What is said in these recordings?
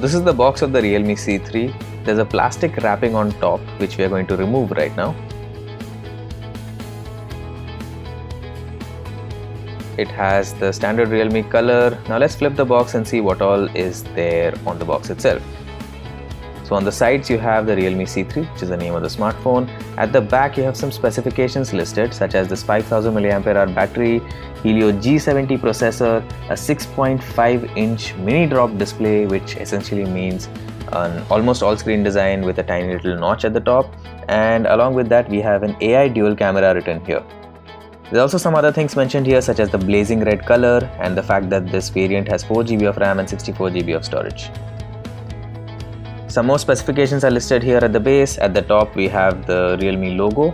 this is the box of the Realme C3. There's a plastic wrapping on top which we are going to remove right now. It has the standard Realme color. Now let's flip the box and see what all is there on the box itself. So on the sides you have the Realme C3, which is the name of the smartphone. At the back you have some specifications listed, such as this 5000 mAh battery, Helio G70 processor, a 6.5-inch mini drop display, which essentially means an almost all-screen design with a tiny little notch at the top, and along with that we have an AI dual camera written here. There's also some other things mentioned here, such as the blazing red color and the fact that this variant has 4GB of RAM and 64GB of storage. Some more specifications are listed here at the base. At the top we have the Realme logo,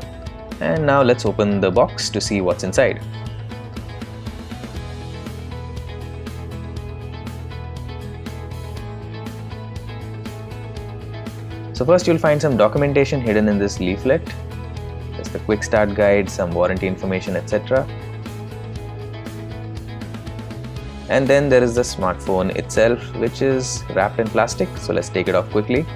and now let's open the box to see what's inside. So first you'll find some documentation hidden in this leaflet. There's the quick start guide, some warranty information, etc. And then there is the smartphone itself, which is wrapped in plastic. So let's take it off quickly.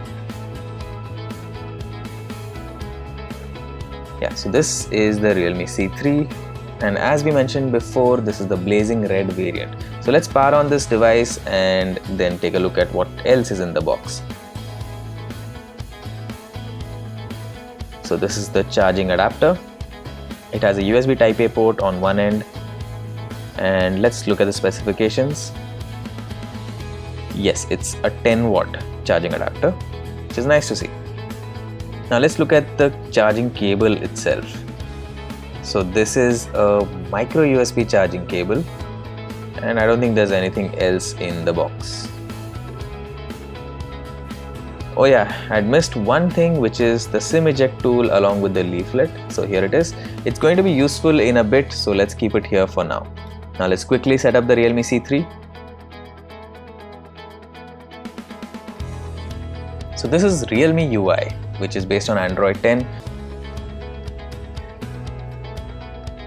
Yeah, so this is the Realme C3, and as we mentioned before, this is the blazing red variant. So let's power on this device and then take a look at what else is in the box. So this is the charging adapter. It has a USB Type-A port on one end. And let's look at the specifications. Yes, it's a 10-watt charging adapter, which is nice to see. Now let's look at the charging cable itself. So this is a micro USB charging cable, and I don't think there's anything else in the box. Oh yeah, I'd missed one thing, which is the SIM eject tool along with the leaflet. So here it is. It's going to be useful in a bit, so let's keep it here for now. Now let's quickly set up the Realme C3. So this is Realme UI, which is based on Android 10.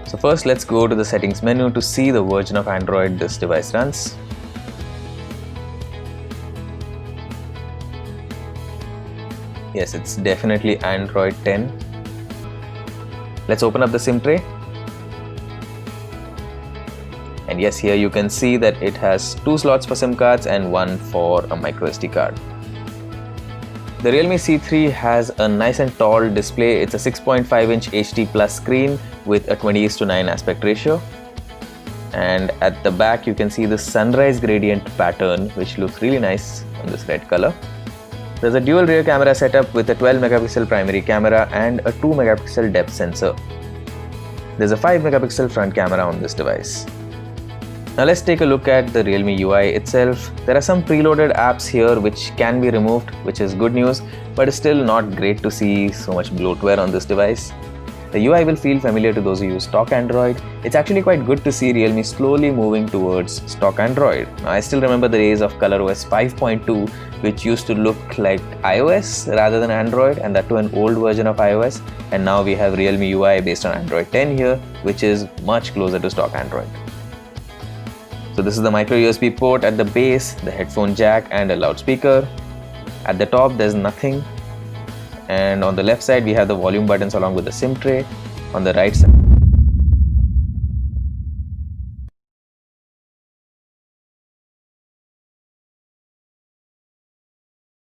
So first let's go to the settings menu to see the version of Android this device runs. Yes, it's definitely Android 10. Let's open up the SIM tray. And yes, here you can see that it has 2 slots for SIM cards and 1 for a microSD card. The Realme C3 has a nice and tall display. It's a 6.5-inch HD Plus screen with a 20:9 aspect ratio. And at the back you can see the sunrise gradient pattern, which looks really nice on this red color. There's a dual rear camera setup with a 12-megapixel primary camera and a 2-megapixel depth sensor. There's a 5-megapixel front camera on this device. Now let's take a look at the Realme UI itself. There are some preloaded apps here which can be removed, which is good news, but it's still not great to see so much bloatware on this device. The UI will feel familiar to those who use stock Android. It's actually quite good to see Realme slowly moving towards stock Android. Now, I still remember the days of ColorOS 5.2, which used to look like iOS rather than Android, and that to an old version of iOS. And now we have Realme UI based on Android 10 here, which is much closer to stock Android. So this is the micro USB port at the base, the headphone jack and a loudspeaker. At the top there's nothing. And on the left side we have the volume buttons along with the SIM tray. On the right side